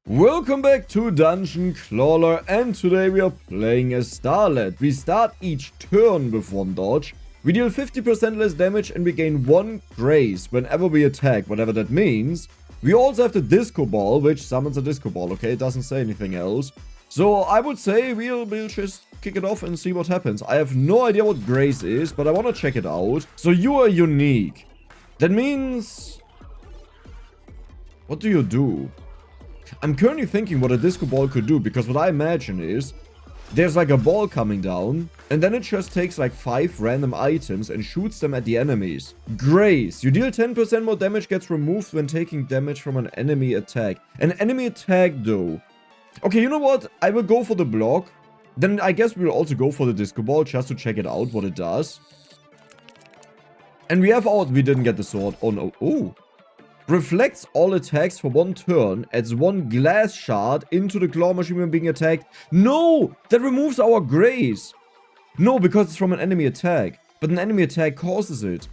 Welcome back to Dungeon Clawler, and today we are playing as Starlet. We start each turn with 1 dodge, we deal 50% less damage and we gain 1 grace whenever we attack, whatever that means. We also have the Discoball, which summons a Discoball, okay? It doesn't say anything else. So I would say we'll just kick it off and see what happens. I have no idea what grace is, but I want to check it out. So you are unique. That means... what do you do? I'm currently thinking what a disco ball could do, because what I imagine is there's like a ball coming down and then it just takes like 5 random items and shoots them at the enemies. Grace. You deal 10% more damage, gets removed when taking damage from an enemy attack. An enemy attack though. Okay, you know what? I will go for the block. Then I guess we'll also go for the disco ball just to check it out what it does. And we have our... we didn't get the sword. Oh no. Oh. Reflects all attacks for 1 turn, adds 1 glass shard into the claw machine when being attacked. No! That removes our grace! No, because it's from an enemy attack. But an enemy attack causes it.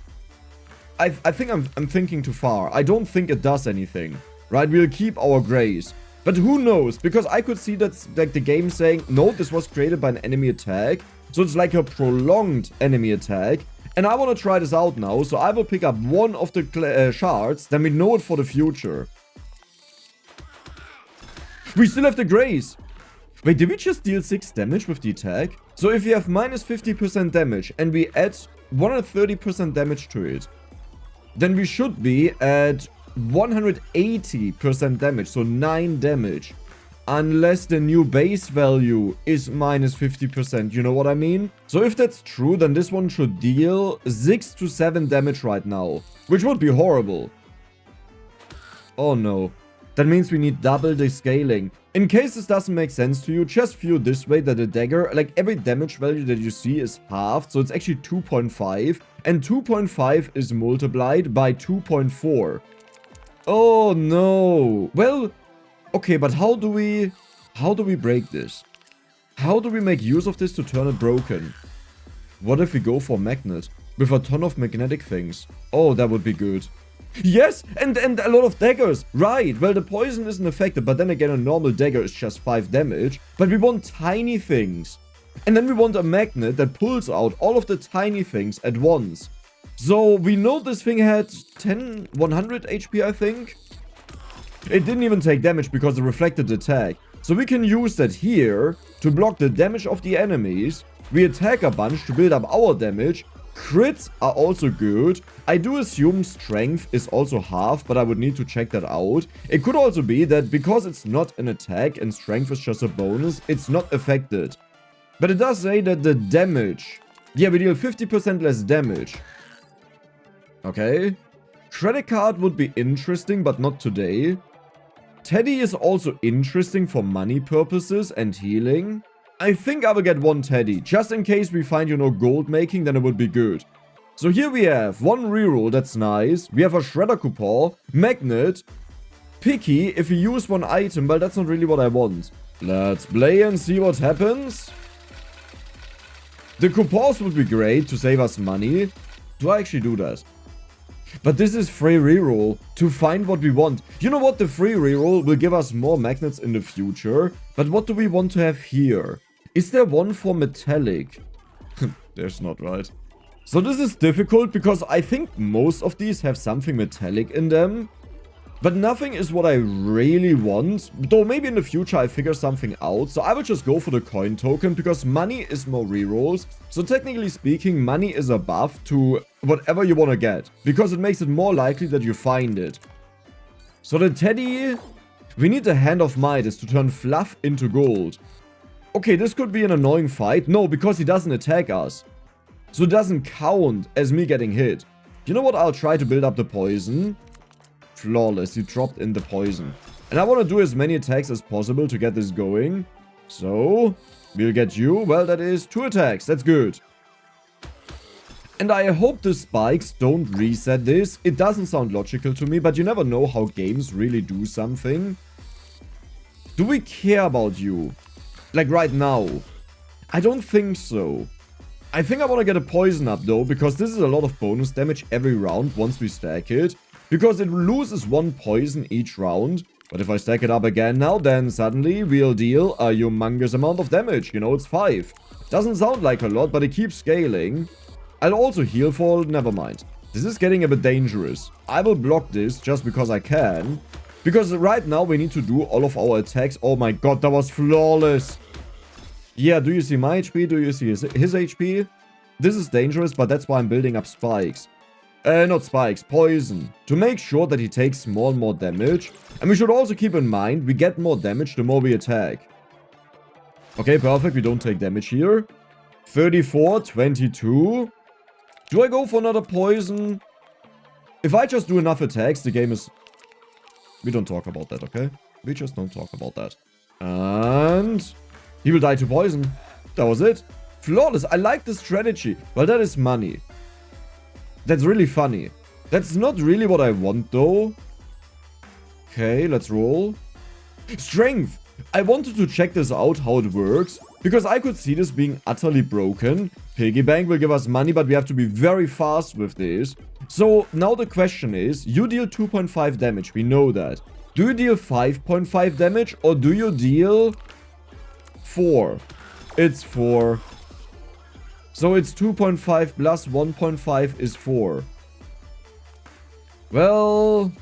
I think I'm thinking too far. I don't think it does anything. Right? We'll keep our grace. But who knows? Because I could see that's like the game saying, no, this was created by an enemy attack. So it's like a prolonged enemy attack. And I want to try this out now, so I will pick up 1 of the shards, then we know it for the future. We still have the grace! Wait, did we just deal 6 damage with the attack? So if we have minus 50% damage and we add 130% damage to it, then we should be at 180% damage, so 9 damage. Unless the new base value is minus 50%, you know what I mean? So if that's true, then this one should deal 6 to 7 damage right now, which would be horrible. Oh no. That means we need double the scaling. In case this doesn't make sense to you, just view this way that the dagger, like every damage value that you see is halved, so it's actually 2.5, and 2.5 is multiplied by 2.4. Oh no. Well... okay, but how do we break this? How do we make use of this to turn it broken? What if we go for magnet with a ton of magnetic things? Oh, that would be good. Yes, and a lot of daggers. Right, well, the poison isn't affected, but then again, a normal dagger is just 5 damage. But we want tiny things. And then we want a magnet that pulls out all of the tiny things at once. So we know this thing had 100 HP, I think. It didn't even take damage because it reflected attack. So we can use that here to block the damage of the enemies. We attack a bunch to build up our damage. Crits are also good. I do assume strength is also half, but I would need to check that out. It could also be that because it's not an attack and strength is just a bonus, it's not affected. But it does say that the damage... yeah, we deal 50% less damage. Okay. Credit card would be interesting, but not today. Teddy is also interesting for money purposes and healing. I think I will get 1 Teddy, just in case we find, you know, gold making, then it would be good. So here we have 1 reroll, that's nice. We have a shredder coupon, magnet, picky if we use 1 item, but that's not really what I want. Let's play and see what happens. The coupons would be great to save us money. Do I actually do that? But this is free reroll to find what we want. You know what? The free reroll will give us more magnets in the future. But what do we want to have here? Is there 1 for metallic? There's not, right? So this is difficult because I think most of these have something metallic in them. But nothing is what I really want. Though maybe in the future I figure something out. So I will just go for the coin token because money is more rerolls. So technically speaking, money is a buff to whatever you want to get. Because it makes it more likely that you find it. So the Teddy... we need the Hand of Midas to turn fluff into gold. Okay, this could be an annoying fight. No, because he doesn't attack us. So it doesn't count as me getting hit. You know what? I'll try to build up the poison. Flawless, he dropped in the poison. And I want to do as many attacks as possible to get this going. So, we'll get you. Well, that is 2 attacks. That's good. And I hope the spikes don't reset this. It doesn't sound logical to me, but you never know how games really do something. Do we care about you? Like right now? I don't think so. I think I want to get a poison up though, because this is a lot of bonus damage every round once we stack it. Because it loses 1 poison each round. But if I stack it up again now, then suddenly we'll deal a humongous amount of damage. You know, it's 5. Doesn't sound like a lot, but it keeps scaling. I'll also heal for... Never mind. This is getting a bit dangerous. I will block this just because I can. Because right now we need to do all of our attacks. Oh my god, that was flawless. Yeah, do you see my HP? Do you see his HP? This is dangerous, but that's why I'm building up spikes. Not spikes, poison. To make sure that he takes more and more damage. And we should also keep in mind, we get more damage the more we attack. Okay, perfect. We don't take damage here. 34, 22. Do I go for another poison? If I just do enough attacks, the game is... We don't talk about that, okay? We just don't talk about that. And... He will die to poison. That was it. Flawless. I like the strategy. Well, that is money. That's really funny. That's not really what I want, though. Okay, let's roll. Strength. I wanted to check this out, how it works. Because I could see this being utterly broken. Piggy bank will give us money, but we have to be very fast with this. So, now the question is, you deal 2.5 damage, we know that. Do you deal 5.5 damage, or do you deal 4? It's 4. So it's 2.5 plus 1.5 is 4. Well,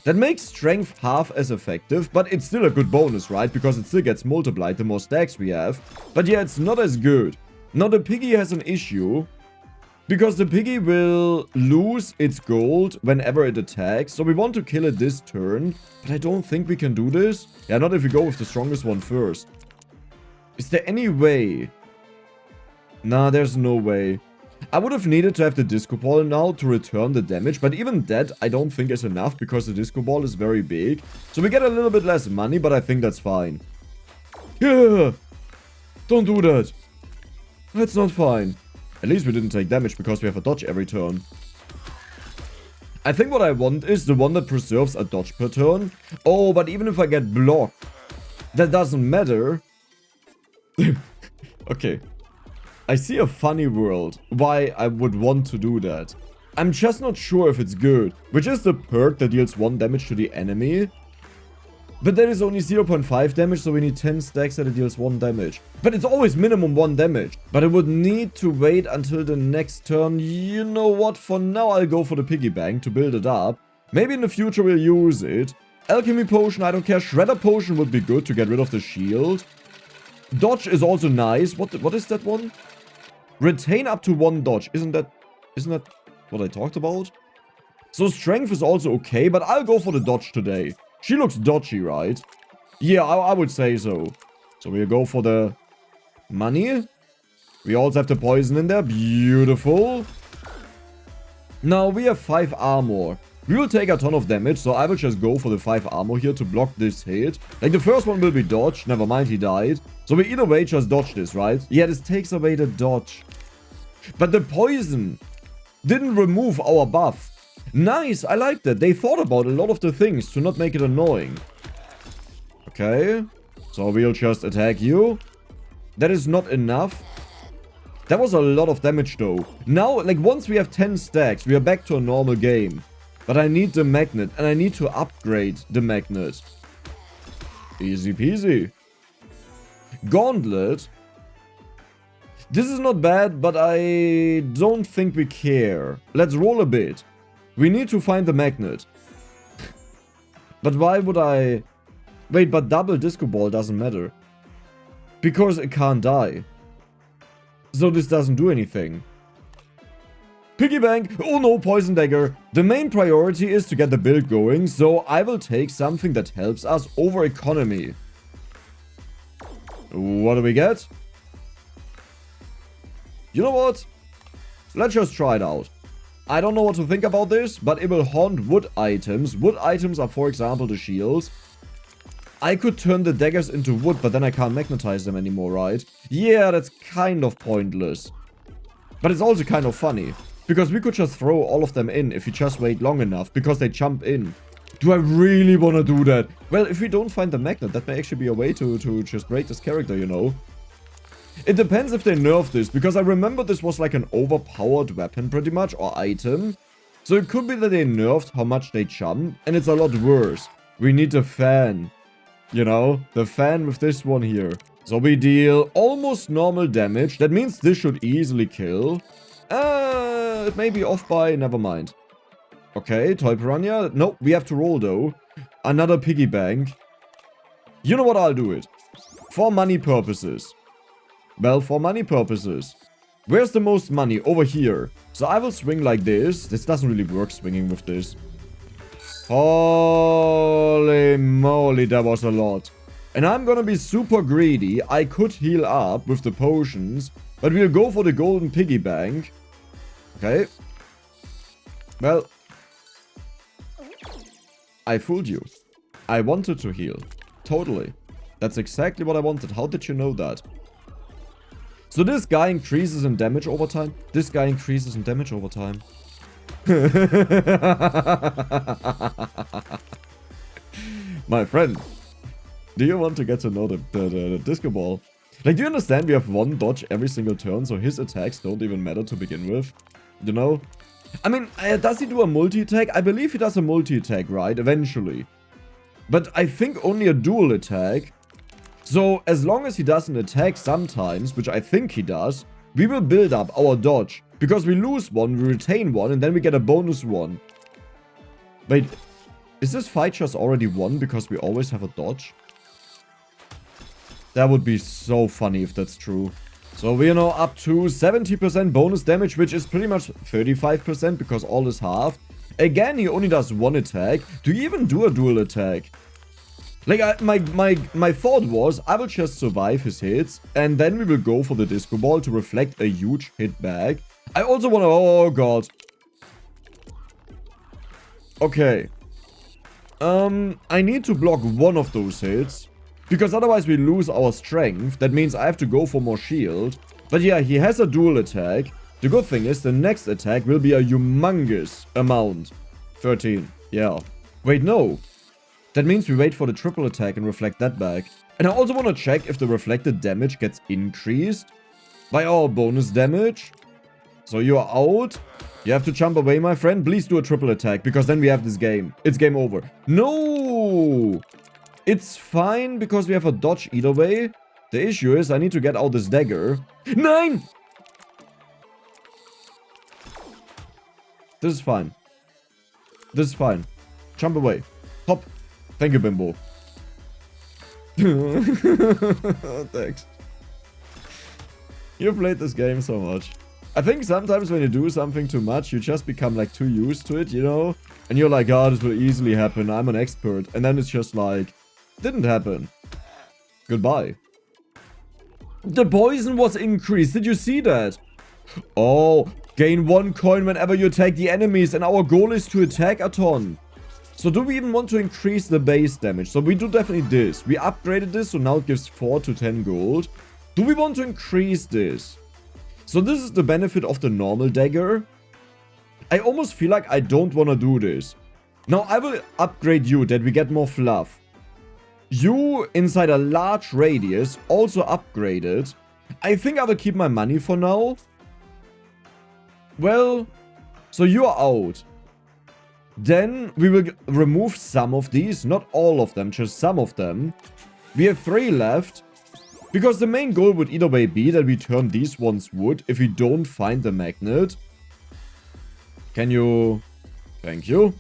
that makes strength half as effective, but it's still a good bonus, right? Because it still gets multiplied the more stacks we have. But yeah, it's not as good. Now the piggy has an issue. Because the piggy will lose its gold whenever it attacks. So we want to kill it this turn. But I don't think we can do this. Yeah, not if we go with the strongest one first. Is there any way? Nah, there's no way. I would have needed to have the Discoball now to return the damage, but even that I don't think is enough because the Discoball is very big. So we get a little bit less money, but I think that's fine. Yeah! Don't do that. That's not fine. At least we didn't take damage because we have a dodge every turn. I think what I want is the one that preserves a dodge per turn. Oh, but even if I get blocked, that doesn't matter. Okay. I see a funny world why I would want to do that. I'm just not sure if it's good. Which is the perk that deals 1 damage to the enemy. But that is only 0.5 damage, so we need 10 stacks that it deals 1 damage. But it's always minimum 1 damage. But I would need to wait until the next turn. You know what? For now, I'll go for the piggy bank to build it up. Maybe in the future we'll use it. Alchemy potion, I don't care. Shredder potion would be good to get rid of the shield. Dodge is also nice. What is that one? Retain up to 1 dodge. Isn't that what I talked about? So strength is also okay, but I'll go for the dodge today. She looks dodgy, right? Yeah, I would say so. So we'll go for the money. We also have the poison in there. Beautiful. Now we have 5 armor. We will take a ton of damage, so I will just go for the 5 armor here to block this hit. Like, the first one will be dodged. Never mind, he died. So we either way just dodge this, right? Yeah, this takes away the dodge. But the poison didn't remove our buff. Nice, I like that. They thought about a lot of the things to not make it annoying. Okay. So we'll just attack you. That is not enough. That was a lot of damage, though. Now, like, once we have 10 stacks, we are back to a normal game. But I need the magnet, and I need to upgrade the magnet. Easy peasy. Gauntlet. This is not bad, but I don't think we care. Let's roll a bit. We need to find the magnet. But why would I... Wait, but double Discoball doesn't matter. Because it can't die. So this doesn't do anything. Piggy bank! Oh no, poison dagger! The main priority is to get the build going, so I will take something that helps us over economy. What do we get? You know what? Let's just try it out. I don't know what to think about this, but it will haunt wood items. Wood items are, for example, the shields. I could turn the daggers into wood, but then I can't magnetize them anymore, right? Yeah, that's kind of pointless. But it's also kind of funny. Because we could just throw all of them in if we just wait long enough, because they jump in. Do I really want to do that? Well, if we don't find the magnet, that may actually be a way to just break this character, you know? It depends if they nerf this, because I remember this was like an overpowered weapon pretty much, or item. So it could be that they nerfed how much they jump, and it's a lot worse. We need the fan. You know, the fan with this one here. So we deal almost normal damage. That means this should easily kill. It may be off by, never mind. Okay, Toy Piranha. Nope, we have to roll though. Another piggy bank. You know what, I'll do it. For money purposes. Well, for money purposes. Where's the most money? Over here. So I will swing like this. This doesn't really work swinging with this. Holy moly, that was a lot. And I'm gonna be super greedy. I could heal up with the potions, but we'll go for the golden piggy bank. Okay. Well, I fooled you. I wanted to heal. Totally. That's exactly what I wanted. How did you know that? So this guy increases in damage over time. This guy increases in damage over time. My friend, do you want to get to know the Discoball? Like, do you understand we have one dodge every single turn, so his attacks don't even matter to begin with? You know? I mean, does he do a multi-attack? I believe he does a multi-attack, right? Eventually. But I think only a dual attack. So, as long as he doesn't attack sometimes, which I think he does, we will build up our dodge. Because we lose one, we retain one, and then we get a bonus one. Wait, is this fight just already won because we always have a dodge? That would be so funny if that's true. So we are now up to 70% bonus damage, which is pretty much 35% because all is halved. Again, he only does one attack. Do you even do a dual attack? Like, my thought was, I will just survive his hits, and then we will go for the Discoball to reflect a huge hit back. I also want to... Oh, God. Okay. I need to block one of those hits, because otherwise we lose our strength. That means I have to go for more shield. But yeah, he has a dual attack. The good thing is, the next attack will be a humongous amount. 13. Yeah. Wait, no. That means we wait for the triple attack and reflect that back. And I also want to check if the reflected damage gets increased by our bonus damage. So you are out. You have to jump away, my friend. Please do a triple attack, because then we have this game. It's game over. No! It's fine, because we have a dodge either way. The issue is I need to get out this dagger. 9! This is fine. This is fine. Jump away. Hop. Thank you, Bimbo. Thanks. You played this game so much. I think sometimes when you do something too much, you just become like too used to it, you know? And you're like, oh, this will easily happen. I'm an expert. And then it's just like, didn't happen. Goodbye. The poison was increased. Did you see that? Oh, gain 1 coin whenever you attack the enemies. And our goal is to attack a ton. So do we even want to increase the base damage? So we do definitely this. We upgraded this, so now it gives 4 to 10 gold. Do we want to increase this? So this is the benefit of the normal dagger. I almost feel like I don't want to do this. Now I will upgrade you that we get more fluff. You, inside a large radius, also upgraded. I think I will keep my money for now. Well, so you are out. Then we will remove some of these, not all of them, just some of them. We have 3 left. Because the main goal would either way be that we turn these ones wood if we don't find the magnet. Can you... Thank you.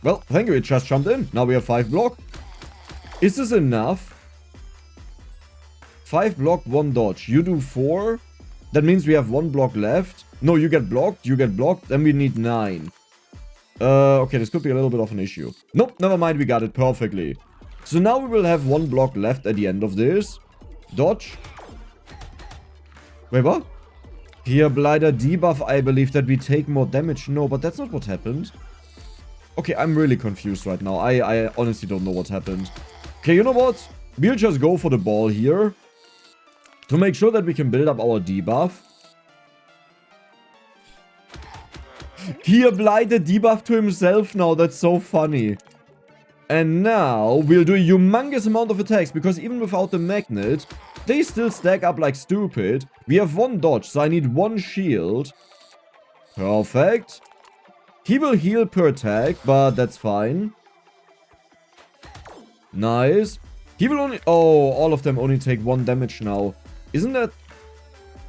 Well, thank you, it just jumped in. Now we have 5 block. Is this enough? 5 block, 1 dodge. You do 4. That means we have 1 block left. No, you get blocked, then we need 9. Okay, this could be a little bit of an issue. Nope, never mind, we got it perfectly. So now we will have 1 block left at the end of this. Dodge. Wait, what? Here, Blighter debuff, I believe that we take more damage. No, but that's not what happened. Okay, I'm really confused right now. I honestly don't know what happened. Okay, you know what? We'll just go for the ball here. To make sure that we can build up our debuff. He applied the debuff to himself now. That's so funny. And now we'll do a humongous amount of attacks, because even without the magnet, they still stack up like stupid. We have 1 dodge, so I need 1 shield. Perfect. He will heal per attack, but that's fine. Nice. He will only... Oh, all of them only take 1 damage now. Isn't that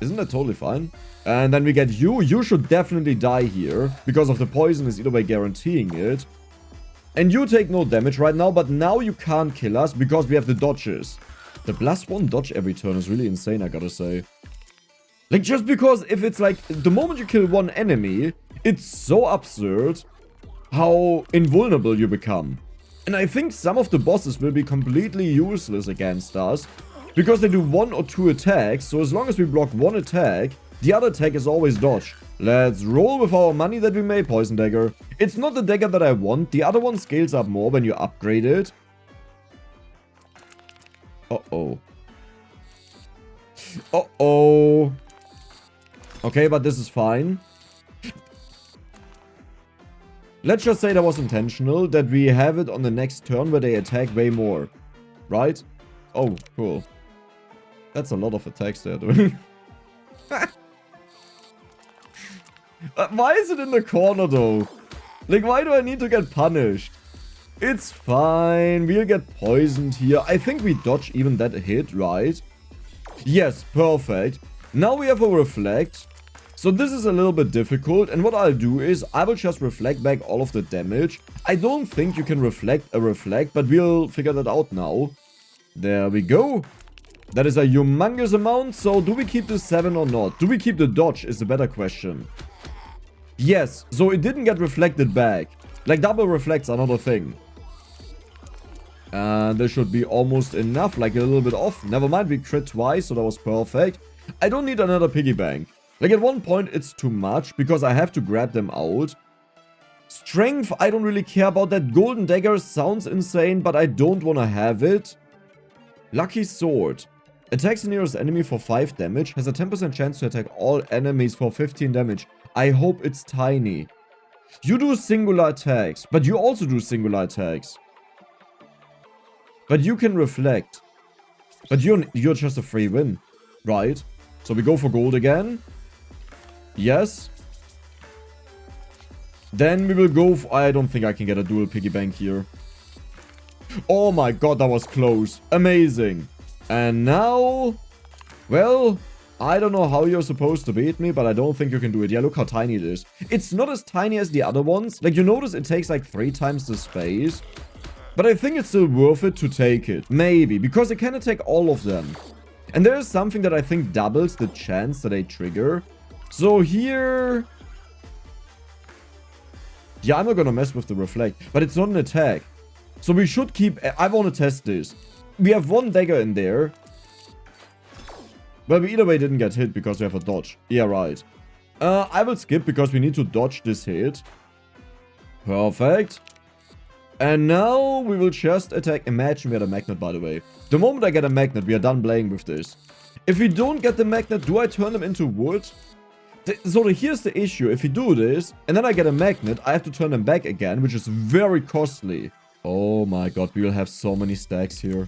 totally fine? And then we get you. You should definitely die here. Because of the poison is either way guaranteeing it. And you take no damage right now. But now you can't kill us because we have the dodges. The +1 dodge every turn is really insane, I gotta say. Like, just because if it's like... The moment you kill one enemy, it's so absurd how invulnerable you become. And I think some of the bosses will be completely useless against us. Because they do 1 or 2 attacks. So as long as we block 1 attack, the other attack is always dodge. Let's roll with our money that we made. Poison dagger. It's not the dagger that I want. The other one scales up more when you upgrade it. Uh-oh. Uh-oh. Okay, but this is fine. Let's just say that was intentional, that we have it on the next turn where they attack way more. Right? Oh, cool. That's a lot of attacks there, dude. Why is it in the corner, though? Like, why do I need to get punished? It's fine. We'll get poisoned here. I think we dodge even that hit, right? Yes, perfect. Now we have a reflect. So this is a little bit difficult, and what I'll do is I will just reflect back all of the damage. I don't think you can reflect a reflect, but we'll figure that out now. There we go. That is a humongous amount, so do we keep the 7 or not? Do we keep the dodge is the better question. Yes, so it didn't get reflected back. Like double reflects are not a thing. And this should be almost enough, like a little bit off. Never mind, we crit twice, so that was perfect. I don't need another piggy bank. Like, at one point, it's too much, because I have to grab them out. Strength, I don't really care about that. Golden dagger sounds insane, but I don't want to have it. Lucky sword. Attacks the nearest enemy for 5 damage. Has a 10% chance to attack all enemies for 15 damage. I hope it's tiny. You do singular attacks, but you also do singular attacks. But you can reflect. But you're just a free win, right? So we go for gold again. Yes. Then we will go for... I don't think I can get a dual piggy bank here. Oh my god, that was close. Amazing. And now... Well, I don't know how you're supposed to beat me, but I don't think you can do it. Yeah, look how tiny it is. It's not as tiny as the other ones. Like, you notice it takes like 3 times the space. But I think it's still worth it to take it. Maybe, because it can attack all of them. And there is something that I think doubles the chance that they trigger. So here... Yeah, I'm not gonna mess with the reflect, but it's not an attack. So we should keep... I want to test this. We have 1 dagger in there. But we either way didn't get hit because we have a dodge. Yeah, right. I will skip because we need to dodge this hit. Perfect. And now we will just attack. Imagine we had a magnet, by the way. The moment I get a magnet, we are done playing with this. If we don't get the magnet, do I turn them into wood? So here's the issue. If we do this, and then I get a magnet, I have to turn them back again, which is very costly. Oh my god, we will have so many stacks here.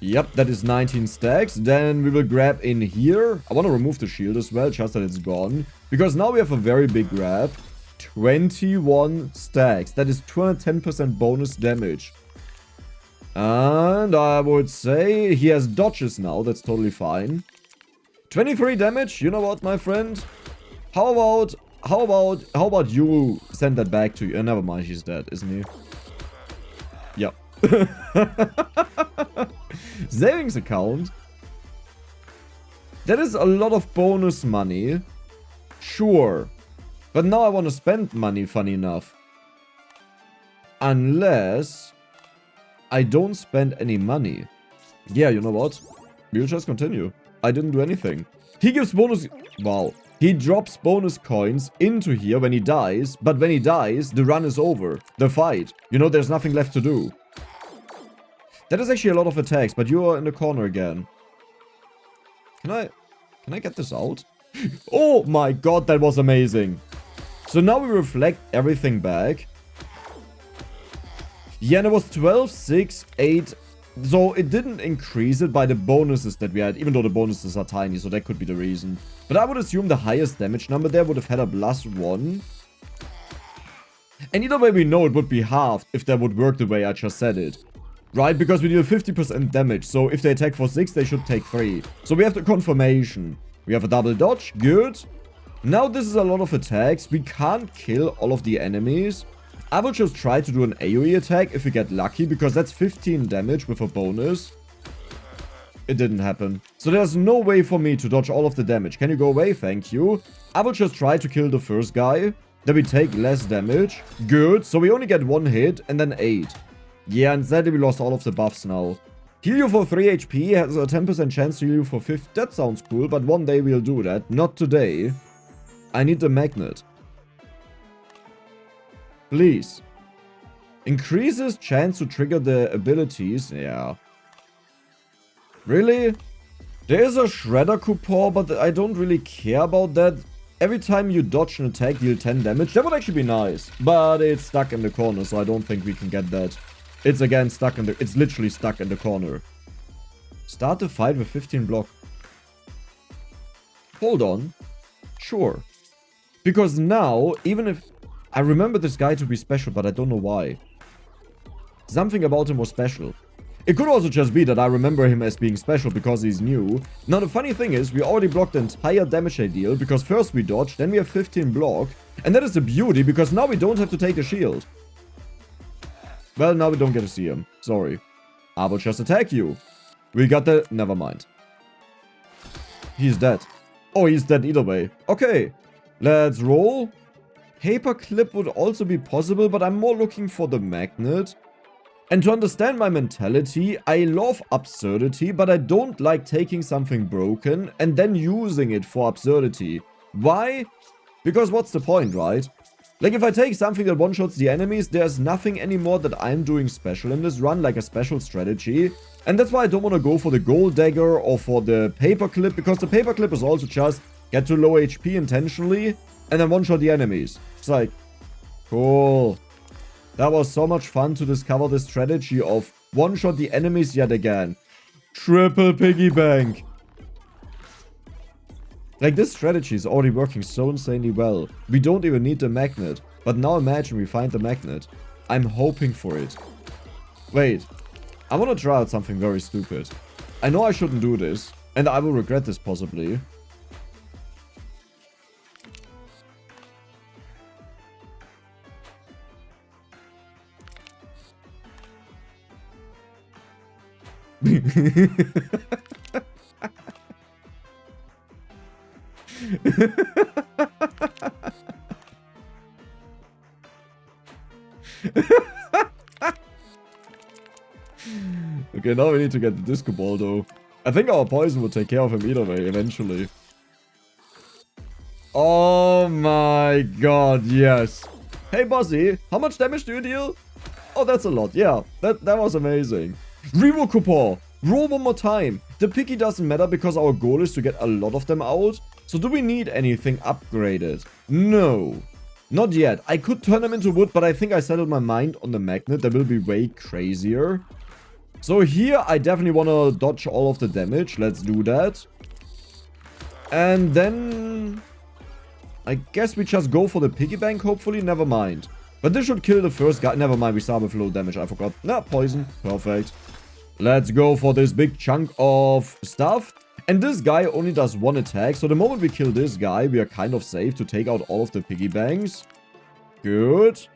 Yep, that is 19 stacks. Then we will grab in here. I want to remove the shield as well, just that it's gone. Because now we have a very big grab. 21 stacks. That is 210% bonus damage. And I would say he has dodges now. That's totally fine. 23 damage. You know what, my friend? How about you send that back to you? Never mind, he's dead, isn't he? Yep. Savings account. That is a lot of bonus money. Sure. But now I want to spend money, funny enough. Unless I don't spend any money. Yeah, you know what? We'll just continue. I didn't do anything. He gives bonus... Wow. He drops bonus coins into here when he dies. But when he dies, the run is over. The fight. You know, there's nothing left to do. That is actually a lot of attacks, but you are in the corner again. Can I get this out? Oh my god, that was amazing. So now we reflect everything back. Yeah, and it was 12, 6, 8. So it didn't increase it by the bonuses that we had, even though the bonuses are tiny, so that could be the reason. But I would assume the highest damage number there would have had a +1. And either way we know it would be halved if that would work the way I just said it. Right? Because we deal 50% damage, so if they attack for 6, they should take 3. So we have the confirmation. We have a double dodge, good. Now this is a lot of attacks. We can't kill all of the enemies. I will just try to do an AoE attack if we get lucky, because that's 15 damage with a bonus. It didn't happen. So there's no way for me to dodge all of the damage. Can you go away? Thank you. I will just try to kill the first guy. Then we take less damage. Good. So we only get 1 hit and then 8. Yeah, and sadly we lost all of the buffs now. Heal you for 3 HP, has a 10% chance to heal you for 50. That sounds cool, but one day we'll do that. Not today. I need the magnet. Please. Increases chance to trigger the abilities. Yeah. Really? There is a shredder coupon, but I don't really care about that. Every time you dodge an attack, deal 10 damage. That would actually be nice. But it's stuck in the corner, so I don't think we can get that. It's again stuck in the... It's literally stuck in the corner. Start the fight with 15 block. Hold on. Sure. Because now, even if... I remember this guy to be special, but I don't know why. Something about him was special. It could also just be that I remember him as being special because he's new. Now the funny thing is, we already blocked the entire damage they deal, because first we dodge, then we have 15 block. And that is the beauty, because now we don't have to take the shield. Well, now we don't get to see him. Sorry. I will just attack you. We got the... Never mind. He's dead. Oh, he's dead either way. Okay. Let's roll. Paperclip would also be possible, but I'm more looking for the magnet. And to understand my mentality, I love absurdity, but I don't like taking something broken and then using it for absurdity. Why? Because what's the point, right? Like, if I take something that one-shots the enemies, there's nothing anymore that I'm doing special in this run, like a special strategy. And that's why I don't want to go for the gold dagger or for the paperclip, because the paperclip is also just get to low HP intentionally and then one-shot the enemies. It's like, cool. That was so much fun to discover the strategy of one-shot the enemies yet again. Triple piggy bank. Like, this strategy is already working so insanely well. We don't even need the magnet. But now imagine we find the magnet. I'm hoping for it. Wait. I want to try out something very stupid. I know I shouldn't do this. And I will regret this possibly. Okay, now we need to get the Discoball though. I think our poison will take care of him either way, eventually. Oh my god, yes. Hey Bossy, how much damage do you deal? Oh, that's a lot, yeah. That was amazing. Reroll coupon. Roll one more time. The picky doesn't matter because our goal is to get a lot of them out. So do we need anything upgraded? No. Not yet. I could turn them into wood, but I think I settled my mind on the magnet. That will be way crazier. So here, I definitely want to dodge all of the damage. Let's do that. And then... I guess we just go for the piggy bank, hopefully. Never mind. But this should kill the first guy. Never mind, we start with low damage. I forgot. Nah, poison. Perfect. Let's go for this big chunk of stuff. And this guy only does one attack. So the moment we kill this guy, we are kind of safe to take out all of the piggy banks. Good.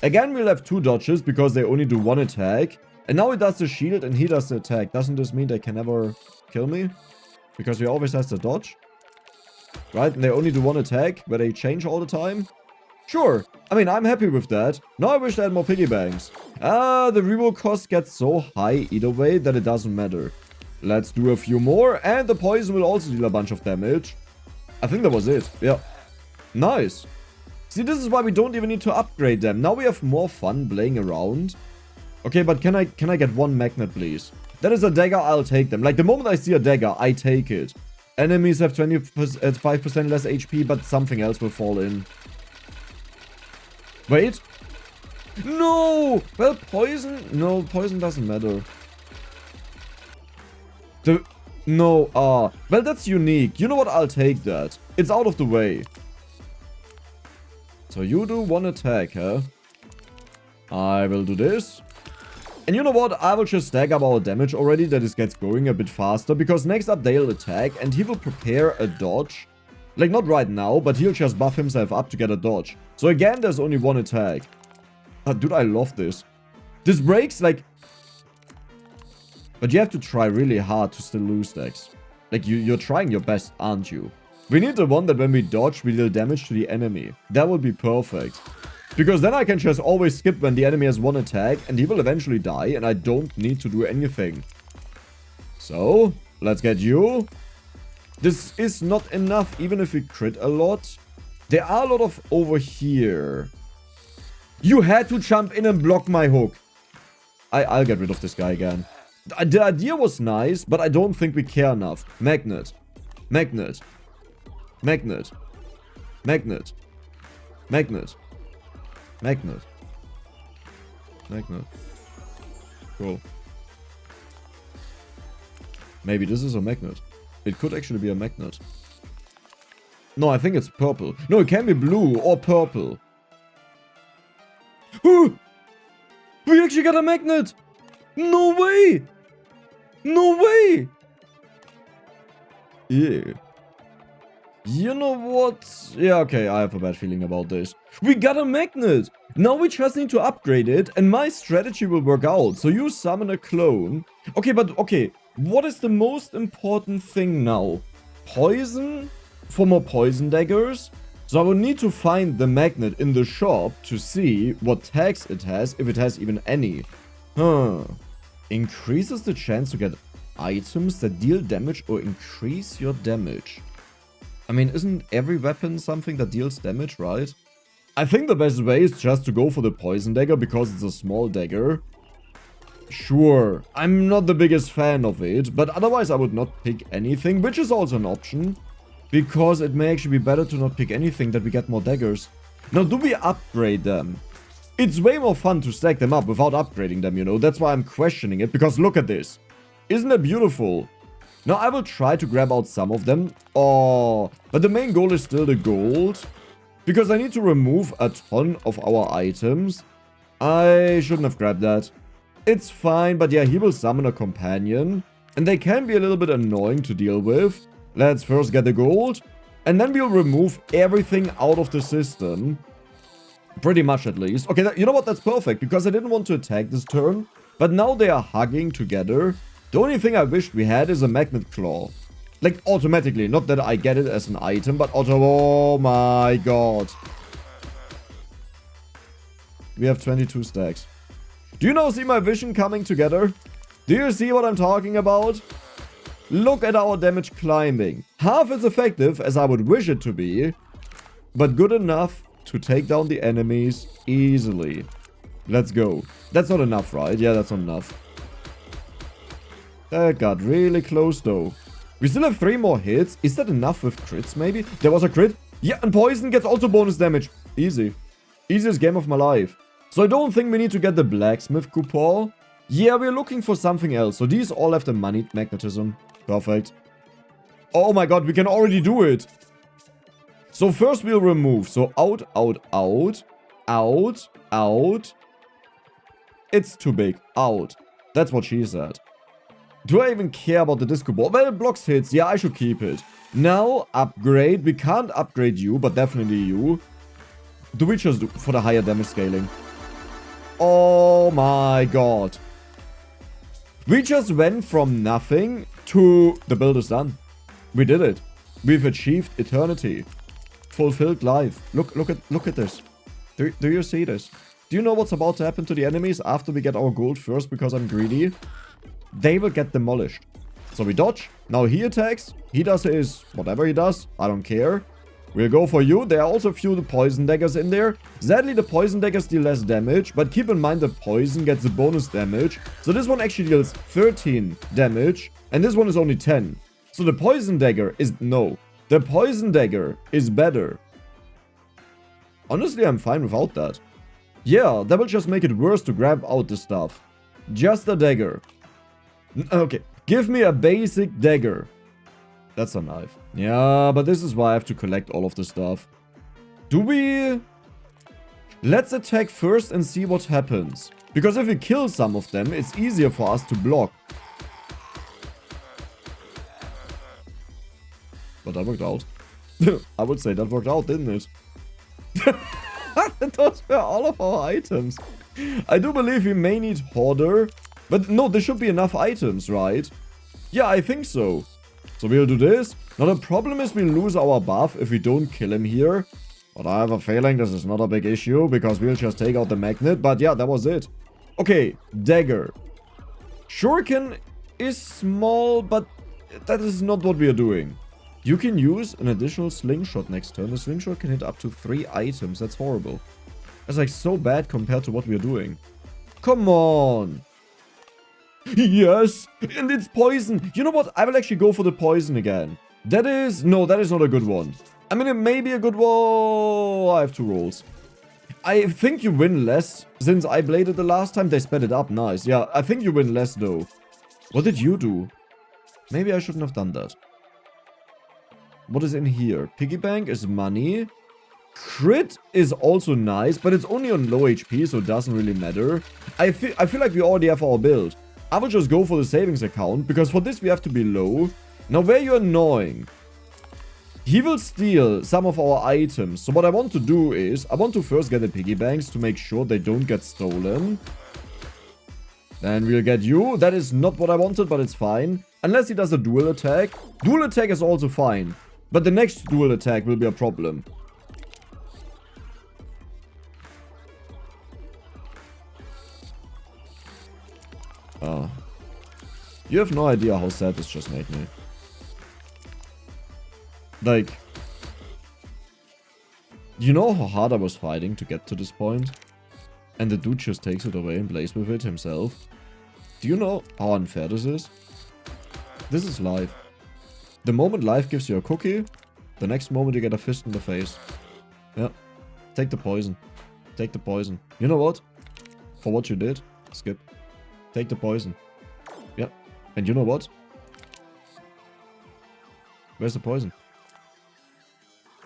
Again, we'll have 2 dodges because they only do 1 attack. And now he does the shield and he does the attack. Doesn't this mean they can never kill me? Because he always has the dodge. Right? And they only do 1 attack where they change all the time. Sure. I mean, I'm happy with that. Now I wish they had more piggy banks. The reroll cost gets so high either way that it doesn't matter. Let's do a few more. And the poison will also deal a bunch of damage. I think that was it. Yeah. Nice. See, this is why we don't even need to upgrade them. Now we have more fun playing around. Okay, but can I get 1 magnet, please? That is a dagger, I'll take them. Like, the moment I see a dagger, I take it. Enemies have 25% less HP, but something else will fall in. Wait. No! Well, poison... No, poison doesn't matter. No, well, that's unique. You know what? I'll take that. It's out of the way. So you do 1 attack, huh? I will do this. And you know what? I will just stack up our damage already, that it gets going a bit faster. Because next up, they'll attack and he will prepare a dodge. Like, not right now, but he'll just buff himself up to get a dodge. So again, there's only one attack. Dude, I love this. This breaks, like... But you have to try really hard to still lose stacks. Like, you're trying your best, aren't you? We need the one that when we dodge, we deal damage to the enemy. That would be perfect. Because then I can just always skip when the enemy has one attack, and he will eventually die, and I don't need to do anything. So, let's get you. This is not enough, even if we crit a lot. There are a lot of over here. You had to jump in and block my hook. I'll get rid of this guy again. The idea was nice, but I don't think we care enough. Magnet. Magnet. Magnet. Magnet. Magnet. Magnet. Magnet. Cool. Maybe this is a magnet. It could actually be a magnet. No, I think it's purple. No, it can be blue or purple. Ooh! We actually got a magnet! No way! No way! Yeah. You know what? Yeah, okay, I have a bad feeling about this. We got a magnet! Now we just need to upgrade it, and my strategy will work out. So you summon a clone. Okay, but okay. What is the most important thing now? Poison? For more poison daggers? So I will need to find the magnet in the shop to see what tags it has, if it has even any. Increases the chance to get items that deal damage or increase your damage. I mean, isn't every weapon something that deals damage, right? I think the best way is just to go for the poison dagger because it's a small dagger. Sure, I'm not the biggest fan of it, but otherwise I would not pick anything, which is also an option. Because it may actually be better to not pick anything that we get more daggers. Now, do we upgrade them? It's way more fun to stack them up without upgrading them, you know. That's why I'm questioning it, because look at this. Isn't that beautiful? Now, I will try to grab out some of them. Oh, but the main goal is still the gold. Because I need to remove a ton of our items. I shouldn't have grabbed that. It's fine, but yeah, he will summon a companion. And they can be a little bit annoying to deal with. Let's first get the gold. And then we'll remove everything out of the system. Pretty much at least. Okay, you know what? That's perfect. Because I didn't want to attack this turn. But now they are hugging together. The only thing I wished we had is a magnet claw. Like automatically. Not that I get it as an item, but auto. Oh my god. We have 22 stacks. Do you now see my vision coming together? Do you see what I'm talking about? Look at our damage climbing. Half as effective as I would wish it to be, but good enough to take down the enemies easily. Let's go. That's not enough, right? Yeah, that's not enough. That got really close, though. We still have 3 more hits. Is that enough with crits, maybe? There was a crit. Yeah, and poison gets also bonus damage. Easy. Easiest game of my life. So I don't think we need to get the blacksmith coupon. Yeah, we're looking for something else. So these all have the money magnetism. Perfect. Oh my god, we can already do it. So first we'll remove. So out, out, out. Out, out. It's too big. Out. That's what she said. Do I even care about the Discoball? Well, it blocks hits. Yeah, I should keep it. Now, upgrade. We can't upgrade you, but definitely you. Do we just do for the higher damage scaling? Oh my god. We just went from nothing to the build is done. We did it. We've achieved eternity. Fulfilled life. Look at this. Do you see this? Do you know what's about to happen to the enemies after we get our gold first because I'm greedy? They will get demolished. So we dodge. Now he attacks. He does his whatever he does. I don't care. We'll go for you. There are also a few poison daggers in there. Sadly, the poison daggers deal less damage, but keep in mind the poison gets the bonus damage. So this one actually deals 13 damage, and this one is only 10. So the poison dagger is... No. The poison dagger is better. Honestly, I'm fine without that. Yeah, that will just make it worse to grab out the stuff. Just a dagger. Okay, give me a basic dagger. That's a knife. Yeah, but this is why I have to collect all of the stuff. Do we... Let's attack first and see what happens. Because if we kill some of them, it's easier for us to block. But that worked out. I would say that worked out, didn't it? Those were all of our items. I do believe we may need Hoarder. But no, there should be enough items, right? Yeah, I think so. So we'll do this. Now the problem is we'll lose our buff if we don't kill him here. But I have a feeling this is not a big issue because we'll just take out the magnet. But yeah, that was it. Okay, dagger. Shuriken is small, but that is not what we are doing. You can use an additional slingshot next turn. The slingshot can hit up to 3 items. That's horrible. That's like so bad compared to what we are doing. Come on. Yes, and it's poison. You know what? I will actually go for the poison again. That is... No, that is not a good one. I mean, it may be a good one. I have 2 rolls. I think you win less. Since I bladed the last time, they sped it up. Nice. Yeah, I think you win less, though. What did you do? Maybe I shouldn't have done that. What is in here? Piggy bank is money. Crit is also nice, but it's only on low HP, so it doesn't really matter. I feel like we already have our build. I will just go for the savings account, because for this we have to be low. Now, where you're annoying, he will steal some of our items. So what I want to do is, I want to first get the piggy banks to make sure they don't get stolen. Then we'll get you. That is not what I wanted, but it's fine. Unless he does a dual attack. Dual attack is also fine. But the next dual attack will be a problem. You have no idea how sad this just made me. Like, you know how hard I was fighting to get to this point? And the dude just takes it away and plays with it himself. Do you know how unfair this is? This is life. The moment life gives you a cookie, the next moment you get a fist in the face. Yeah. Take the poison. Take the poison. You know what? For what you did, skip. Take the poison. Yeah. And you know what? Where's the poison?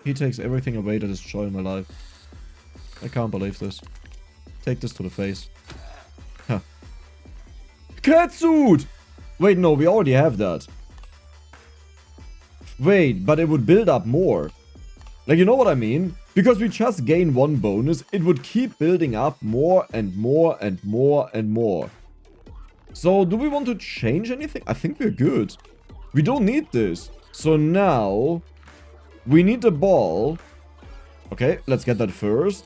He takes everything away that is joy in my life. I can't believe this. Take this to the face. Huh. Catsuit! Wait, no, we already have that. Wait, but it would build up more. Like, you know what I mean? Because we just gain 1 bonus, it would keep building up more and more and more and more. So, do we want to change anything? I think we're good. We don't need this. So now, we need the ball. Okay, let's get that first.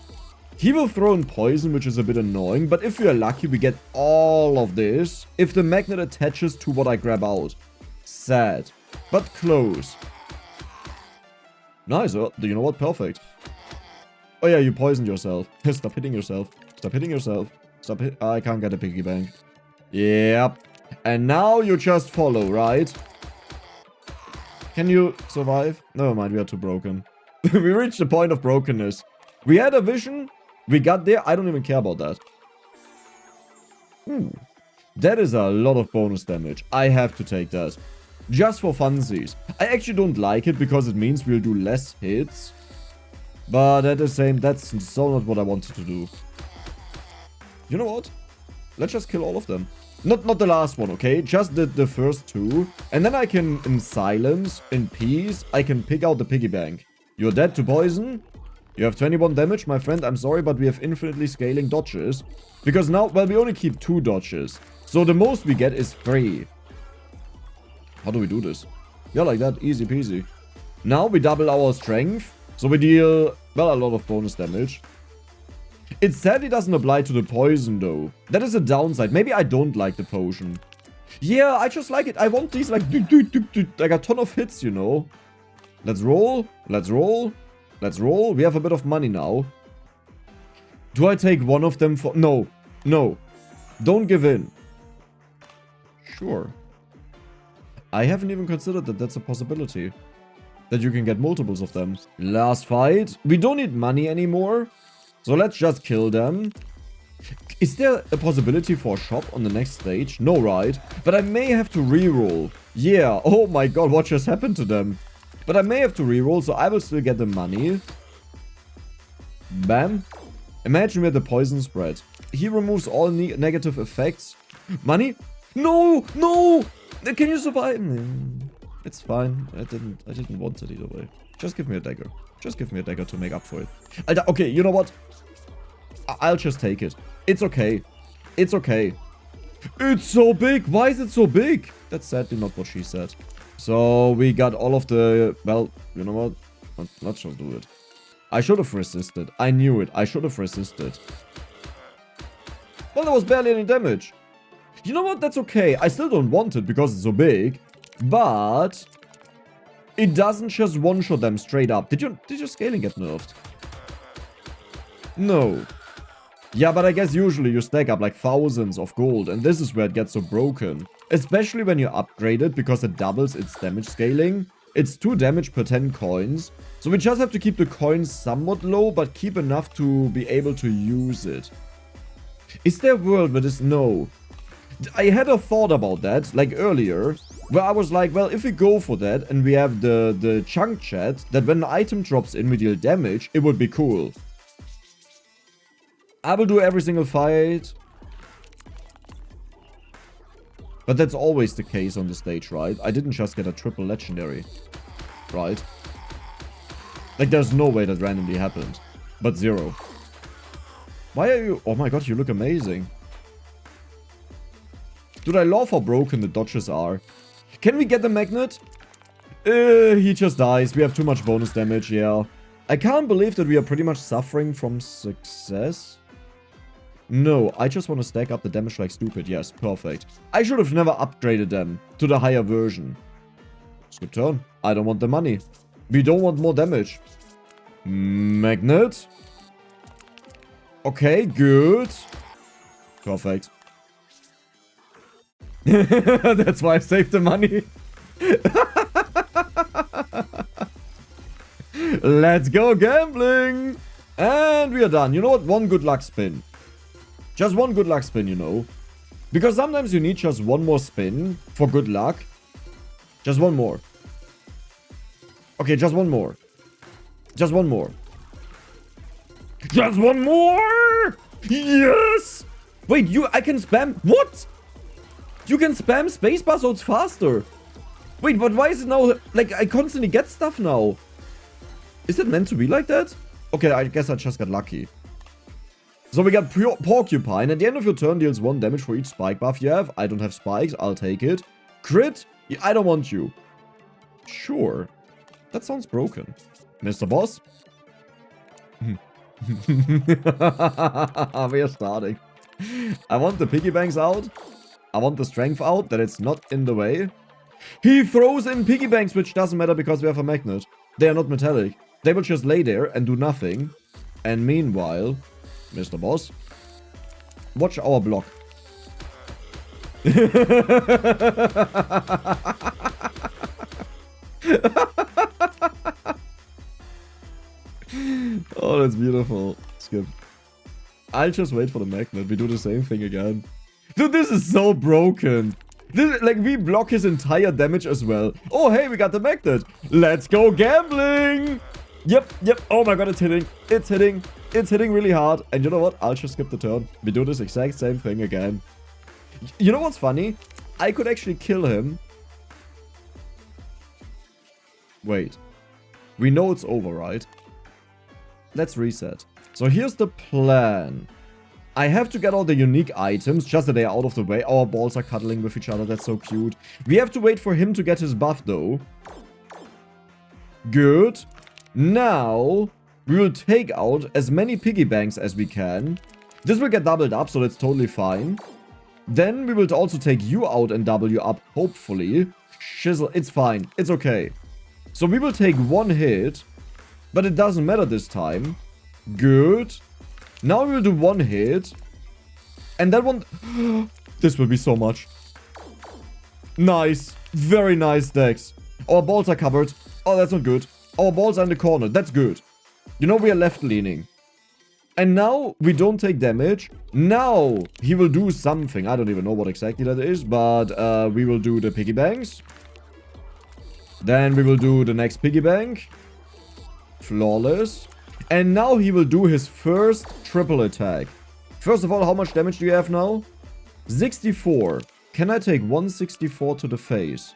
He will throw in poison, which is a bit annoying. But if we are lucky, we get all of this. If the magnet attaches to what I grab out. Sad. But close. Nice. Do you know what? Perfect. Oh yeah, you poisoned yourself. Stop hitting yourself. Stop hitting yourself. Stop hit. I can't get a piggy bank. Yep. And now you just follow, right? Can you survive? Never mind, we are too broken. We reached the point of brokenness. We had a vision. We got there. I don't even care about that. Ooh. That is a lot of bonus damage. I have to take that. Just for funsies. I actually don't like it because it means we'll do less hits. But at the same, that's so not what I wanted to do. You know what? Let's just kill all of them. Not the last one, okay? Just the first 2. And then I can, in silence, in peace, I can pick out the piggy bank. You're dead to poison. You have 21 damage, my friend. I'm sorry, but we have infinitely scaling dodges. Because now, well, we only keep 2 dodges. So the most we get is 3. How do we do this? Yeah, like that. Easy peasy. Now we double our strength. So we deal, well, a lot of bonus damage. It sadly doesn't apply to the poison, though. That is a downside. Maybe I don't like the potion. Yeah, I just like it. I want these, like a ton of hits, you know. Let's roll. Let's roll. Let's roll. We have a bit of money now. Do I take one of them for... No. No. Don't give in. Sure. I haven't even considered that that's a possibility. That you can get multiples of them. Last fight. We don't need money anymore. So let's just kill them. Is there a possibility for a shop on the next stage? No, right? But I may have to reroll. Yeah. Oh my god, what just happened to them? But I may have to reroll, so I will still get the money. Bam. Imagine we had the poison spread. He removes all negative effects. Money? No! No! Can you survive? It's fine. I didn't want it either way. Just give me a dagger. Just give me a dagger to make up for it. Okay, you know what? I'll just take it. It's okay. It's okay. It's so big. Why is it so big? That's sadly not what she said. So we got all of the... Well, you know what? Let's just do it. I should have resisted. I knew it. I should have resisted. Well, there was barely any damage. You know what? That's okay. I still don't want it because it's so big. But... it doesn't just one-shot them straight up. Did your scaling get nerfed? No. Yeah, but I guess usually you stack up like thousands of gold, and this is where it gets so broken. Especially when you upgrade it, because it doubles its damage scaling. It's 2 damage per 10 coins. So we just have to keep the coins somewhat low, but keep enough to be able to use it. Is there a world where this... No. I had a thought about that, like earlier, where I was like, well, if we go for that, and we have the chunk chat, that when an item drops in we deal damage, it would be cool. I will do every single fight. But that's always the case on the stage, right? I didn't just get a triple legendary. Right? Like, there's no way that randomly happened. But 0. Why are you... Oh my god, you look amazing. Dude, I love how broken the dodges are. Can we get the magnet? He just dies. We have too much bonus damage, yeah. I can't believe that we are pretty much suffering from success. No, I just want to stack up the damage like stupid. Yes, perfect. I should have never upgraded them to the higher version. Skip turn. I don't want the money. We don't want more damage. Magnet. Okay, good. Perfect. That's why I saved the money. Let's go gambling. And we are done. You know what? One good luck spin. Just one good luck spin, you know. Because sometimes you need just one more spin for good luck. Just one more. Okay, just one more. Just one more. Just one more! Yes! Wait, I can spam... What? You can spam spacebar so it's faster. Wait, but why is it now... Like, I constantly get stuff now. Is it meant to be like that? Okay, I guess I just got lucky. So we got Porcupine. At the end of your turn, deals 1 damage for each spike buff you have. I don't have spikes. I'll take it. Crit? Yeah, I don't want you. Sure. That sounds broken. Mr. Boss? We are starting. I want the piggy banks out. I want the strength out, that it's not in the way. He throws in piggy banks, which doesn't matter because we have a magnet. They are not metallic. They will just lay there and do nothing. And meanwhile... Mr. Boss, watch our block. Oh, that's beautiful. Skip. I'll just wait for the magnet. We do the same thing again. Dude, this is so broken. This, like, we block his entire damage as well. Oh, hey, we got the magnet. Let's go gambling. Yep. Oh my god, it's hitting. It's hitting. It's hitting really hard. And you know what? I'll just skip the turn. We do this exact same thing again. You know what's funny? I could actually kill him. Wait. We know it's over, right? Let's reset. So here's the plan. I have to get all the unique items, just that they are out of the way. Our balls are cuddling with each other. That's so cute. We have to wait for him to get his buff, though. Good. Now... we will take out as many piggy banks as we can. This will get doubled up, so that's totally fine. Then we will also take you out and double you up, hopefully. Shizzle, it's fine. It's okay. So we will take 1 hit, but it doesn't matter this time. Good. Now we will do 1 hit. And that one... this will be so much. Nice. Very nice, Dex. Our balls are covered. Oh, that's not good. Our balls are in the corner. That's good. You know, we are left leaning. And now we don't take damage. Now he will do something. I don't even know what exactly that is. But we will do the piggy banks. Then we will do the next piggy bank. Flawless. And now he will do his first triple attack. First of all, how much damage do you have now? 64. Can I take 164 to the face?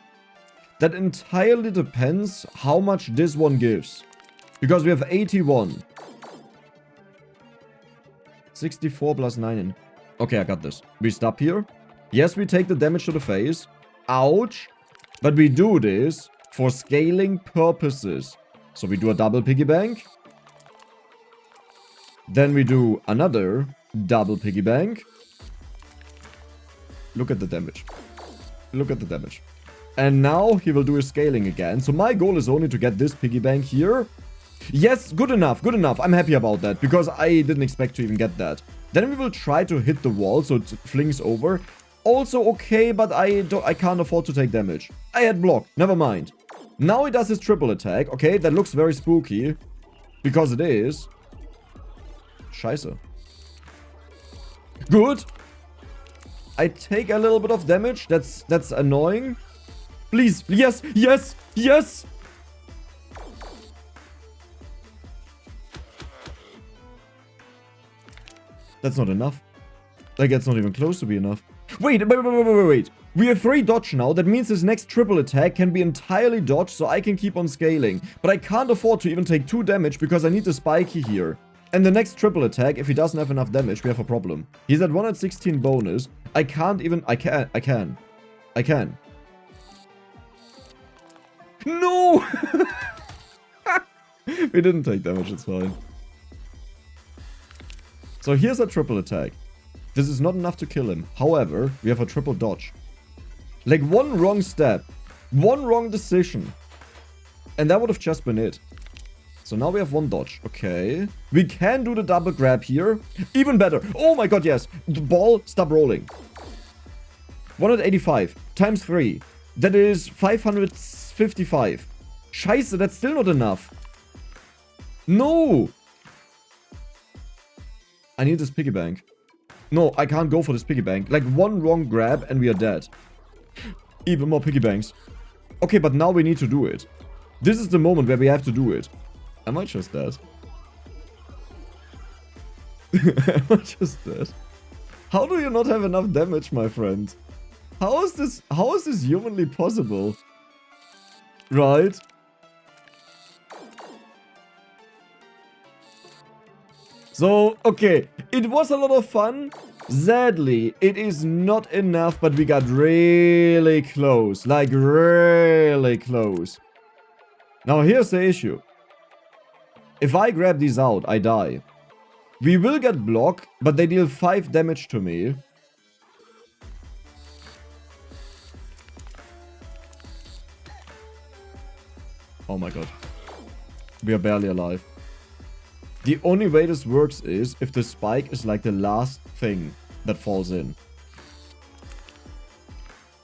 That entirely depends how much this one gives. Because we have 81. 64 plus 9. Okay, I got this. We stop here. Yes, we take the damage to the face. Ouch. But we do this for scaling purposes. So we do a double piggy bank. Then we do another double piggy bank. Look at the damage. Look at the damage. And now he will do his scaling again. So my goal is only to get this piggy bank here. Yes, good enough, good enough. I'm happy about that because I didn't expect to even get that. Then we will try to hit the wall so it flings over. Also okay, but I can't afford to take damage. I had block, never mind. Now he does his triple attack. Okay, that looks very spooky. Because it is. Scheiße. Good. I take a little bit of damage. That's annoying. Please. Yes. Yes. Yes. That's not enough. Like, that's not even close to be enough. Wait. We have 3 dodge now. That means his next triple attack can be entirely dodged, so I can keep on scaling. But I can't afford to even take 2 damage because I need the spiky here. And the next triple attack, if he doesn't have enough damage, we have a problem. He's at 116 bonus. I can't even... I can. No! We didn't take damage, it's fine. So here's a triple attack. This is not enough to kill him. However, we have a triple dodge. Like, one wrong step. One wrong decision. And that would have just been it. So now we have 1 dodge. Okay. We can do the double grab here. Even better. Oh my god, yes. The ball, stop rolling. 185 times 3. That is 555. Scheiße, that's still not enough. No. I need this piggy bank. No, I can't go for this piggy bank. Like, one wrong grab and we are dead. Even more piggy banks. Okay, but now we need to do it. This is the moment where we have to do it. Am I just dead? Am I just dead? How do you not have enough damage, my friend? How is this humanly possible? Right? So, okay. It was a lot of fun. Sadly, it is not enough, but we got really close. Like, really close. Now, here's the issue. If I grab these out, I die. We will get block, but they deal 5 damage to me. Oh my god. We are barely alive. The only way this works is if the spike is like the last thing that falls in.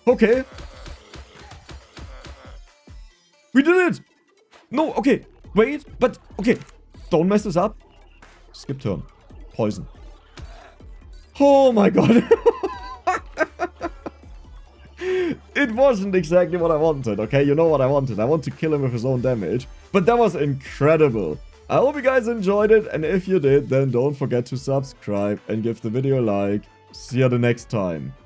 Okay. We did it! No, okay. Wait, but, okay. Don't mess this up. Skip turn. Poison. Oh my god. It wasn't exactly what I wanted, okay? You know what I wanted. I want to kill him with his own damage. But that was incredible. I hope you guys enjoyed it. And if you did, then don't forget to subscribe and give the video a like. See you the next time.